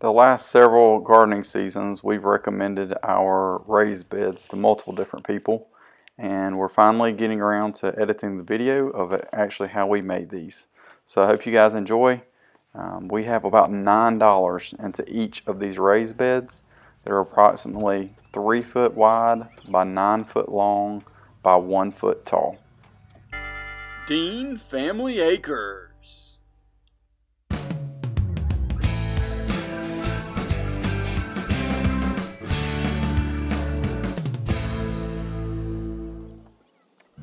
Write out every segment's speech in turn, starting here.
The last several gardening seasons, we've recommended our raised beds to multiple different people, and we're finally getting around to editing the video of actually how we made these. So I hope you guys enjoy. We have about $9 into each of these raised beds. They're approximately 3 foot wide by 9 foot long by 1 foot tall. Dean Family Acres.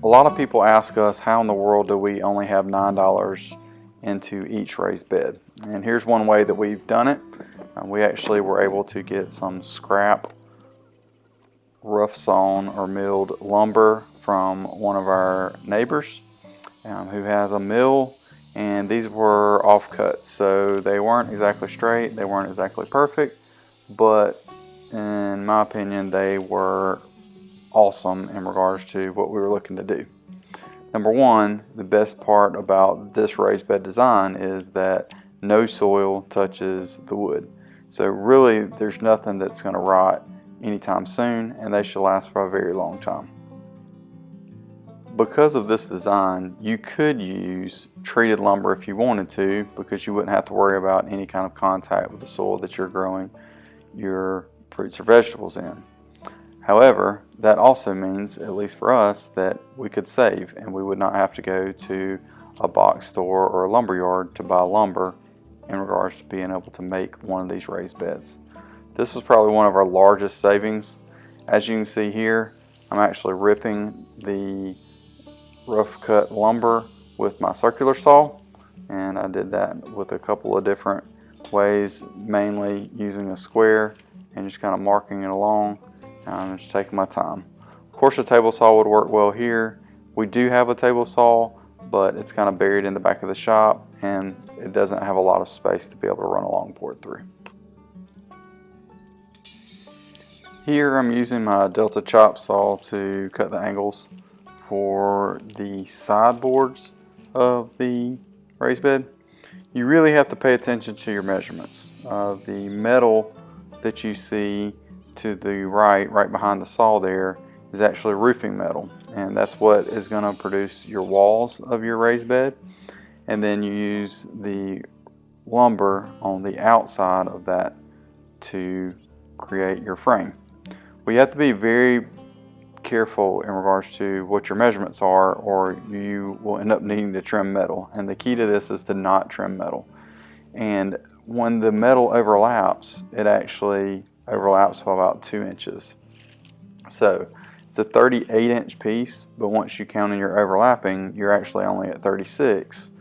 A lot of people ask us, how in the world do we only have $9 into each raised bed? And here's one way that we've done it. We actually were able to get some scrap rough sawn or milled lumber from one of our neighbors who has a mill, and these were offcuts, so they weren't exactly straight, they weren't exactly perfect, but in my opinion they were awesome in regards to what we were looking to do. Number one, the best part about this raised bed design is that no soil touches the wood. So really there's nothing that's going to rot anytime soon, and they should last for a very long time. Because of this design, you could use treated lumber if you wanted to, because you wouldn't have to worry about any kind of contact with the soil that you're growing your fruits or vegetables in. However, that also means, at least for us, that we could save and we would not have to go to a box store or a lumber yard to buy lumber in regards to being able to make one of these raised beds. This was probably one of our largest savings. As you can see here, I'm actually ripping the rough cut lumber with my circular saw, and I did that with a couple of different ways, mainly using a square and just kind of marking it along. I'm just taking my time. Of course, a table saw would work well here. We do have a table saw, but it's kind of buried in the back of the shop, and it doesn't have a lot of space to be able to run a long board through. Here I'm using my Delta chop saw to cut the angles for the sideboards of the raised bed. You really have to pay attention to your measurements. The metal that you see to the right behind the saw there, is actually roofing metal, and that's what is going to produce your walls of your raised bed. And then you use the lumber on the outside of that to create your frame. Well, you have to be very careful in regards to what your measurements are, or you will end up needing to trim metal. And the key to this is to not trim metal. And when the metal overlaps, it actually overlaps by about 2 inches. So it's a 38-inch piece, but once you count in your overlapping, you're actually only at 36.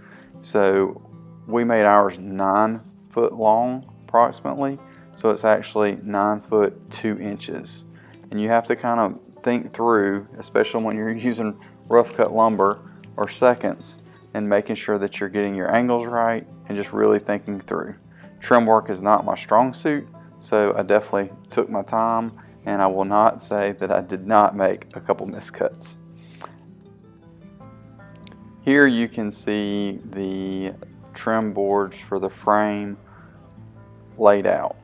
So we made ours 9 foot long approximately, so it's actually 9 foot 2 inches. And you have to kind of think through, especially when you're using rough cut lumber or seconds, and making sure that you're getting your angles right and just really thinking through. Trim work is not my strong suit, so I definitely took my time, and I will not say that I did not make a couple miscuts. Here you can see the trim boards for the frame laid out.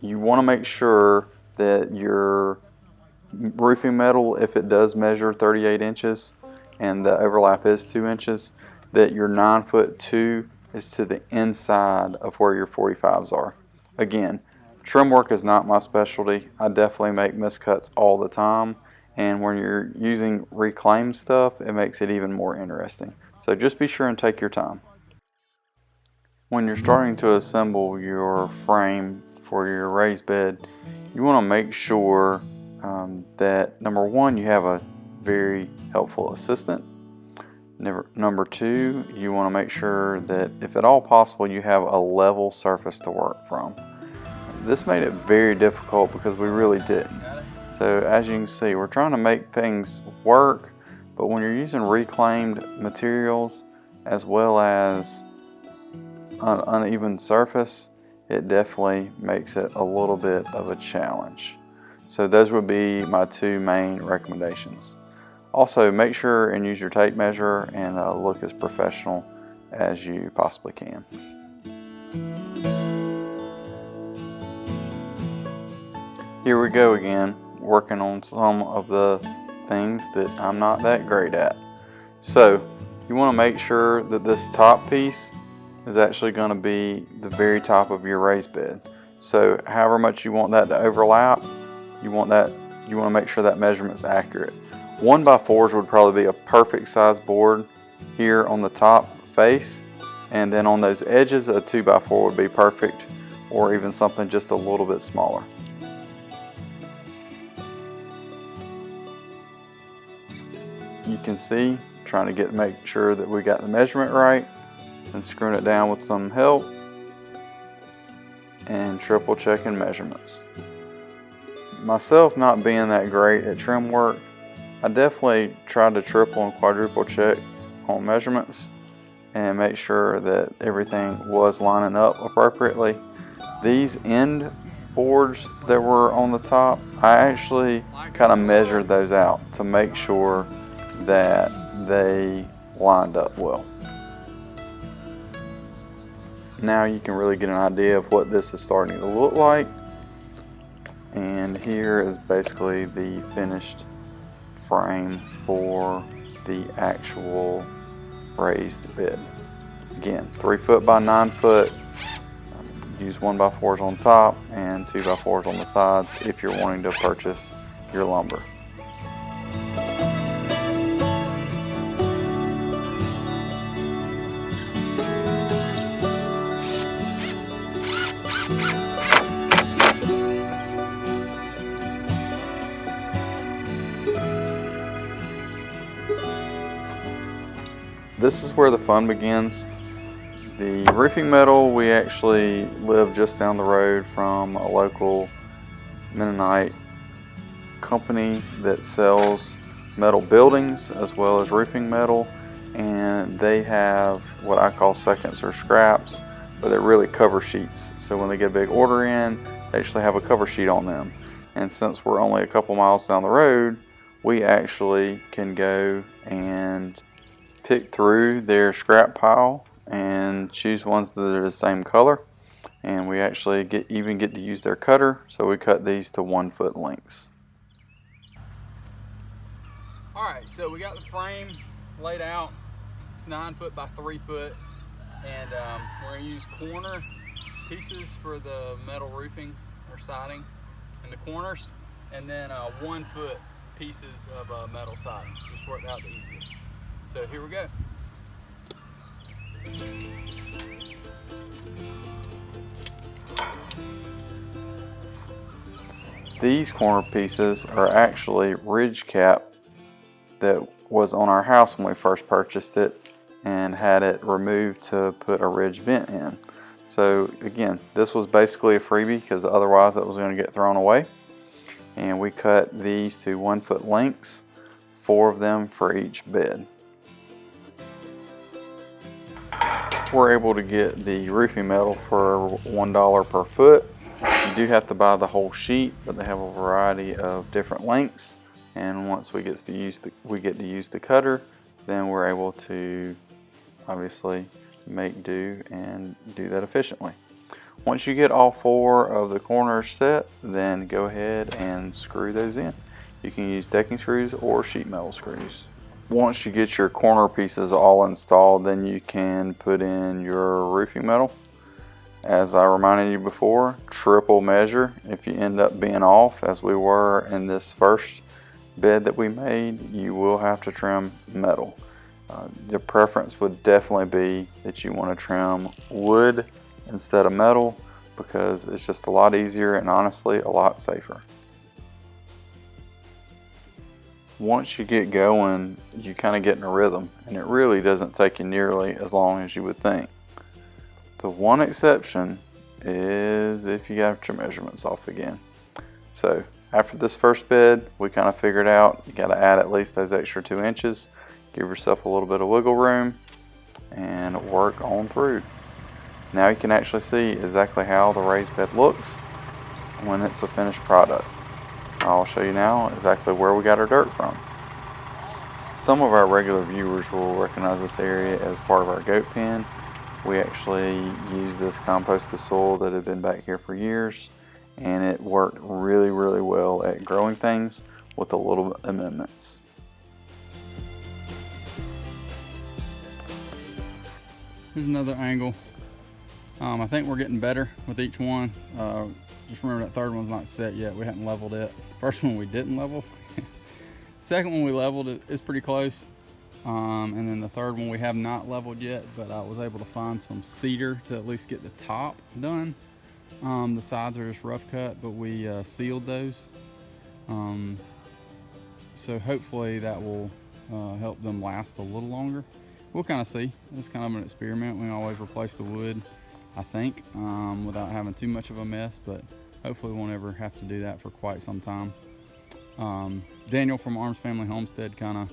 You want to make sure that your roofing metal, if it does measure 38 inches and the overlap is 2 inches, that your 9 foot 2 is to the inside of where your 45s are. Again, trim work is not my specialty. I definitely make miscuts all the time, and when you're using reclaimed stuff, it makes it even more interesting. So just be sure and take your time. When you're starting to assemble your frame for your raised bed, you want to make sure that number one, you have a very helpful assistant. Number two, you want to make sure that if at all possible, you have a level surface to work from. This made it very difficult because we really didn't. So as you can see, we're trying to make things work, but when you're using reclaimed materials as well as an uneven surface, it definitely makes it a little bit of a challenge. So those would be my 2 main recommendations. Also, make sure and use your tape measure and look as professional as you possibly can. Here we go again, working on some of the things that I'm not that great at. So you want to make sure that this top piece is actually going to be the very top of your raised bed. So however much you want that to overlap, you want to make sure that measurement's accurate. 1x4s would probably be a perfect size board here on the top face, and then on those edges a 2x4 would be perfect, or even something just a little bit smaller. You can see, trying to make sure that we got the measurement right, and screwing it down with some help, and triple checking measurements. Myself not being that great at trim work, I definitely tried to triple and quadruple check on measurements and make sure that everything was lining up appropriately. These end boards that were on the top, I actually kind of measured those out to make sure that they lined up well. Now you can really get an idea of what this is starting to look like. And here is basically the finished frame for the actual raised bed. Again, 3 foot by 9 foot. Use 1x4s on top and 2x4s on the sides if you're wanting to purchase your lumber. This is where the fun begins. The roofing metal, we actually live just down the road from a local Mennonite company that sells metal buildings as well as roofing metal, and they have what I call seconds or scraps, but they're really cover sheets. So when they get a big order in, they actually have a cover sheet on them. And since we're only a couple miles down the road, we actually can go and pick through their scrap pile and choose ones that are the same color, and we actually even get to use their cutter, so we cut these to 1 foot lengths. Alright, so we got the frame laid out. It's 9 foot by 3 foot, and we're going to use corner pieces for the metal roofing or siding in the corners, and then 1 foot pieces of metal siding. Just worked out the easiest. So here we go. These corner pieces are actually ridge cap that was on our house when we first purchased it and had it removed to put a ridge vent in. So again, this was basically a freebie because otherwise it was going to get thrown away. And we cut these to 1 foot lengths, 4 of them for each bed. We're able to get the roofing metal for $1 per foot. You do have to buy the whole sheet, but they have a variety of different lengths. And once we get to use the cutter, then we're able to obviously make do and do that efficiently. Once you get all 4 of the corners set, then go ahead and screw those in. You can use decking screws or sheet metal screws. Once you get your corner pieces all installed, then you can put in your roofing metal. As I reminded you before, triple measure if you end up being off, as we were in this first bed that we made. You will have to trim metal. The preference would definitely be that you want to trim wood instead of metal, because it's just a lot easier and honestly a lot safer. Once you get going, you kind of get in a rhythm, and it really doesn't take you nearly as long as you would think. The one exception is if you got your measurements off again. So after this first bed, we kind of figured out you got to add at least those extra 2 inches, give yourself a little bit of wiggle room, and work on through. Now you can actually see exactly how the raised bed looks when it's a finished product. I'll show you now exactly where we got our dirt from. Some of our regular viewers will recognize this area as part of our goat pen. We actually use this composted soil that had been back here for years, and it worked really, really well at growing things with a little amendments. Here's another angle. I think we're getting better with each one. Just remember that third one's not set yet. We hadn't leveled it. The first one we didn't level. Second one we leveled, it is pretty close. And then the third one we have not leveled yet, but I was able to find some cedar to at least get the top done. The sides are just rough cut, but we sealed those. So hopefully that will help them last a little longer. We'll kind of see. It's kind of an experiment. We always replace the wood, I think, without having too much of a mess, but hopefully we won't ever have to do that for quite some time. Daniel from Arms Family Homestead kind of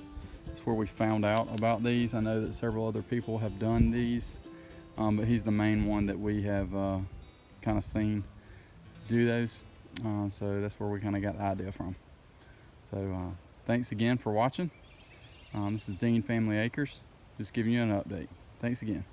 is where we found out about these. I know that several other people have done these, but he's the main one that we have kind of seen do those. So that's where we kind of got the idea from. So thanks again for watching. This is Dean Family Acres, just giving you an update. Thanks again.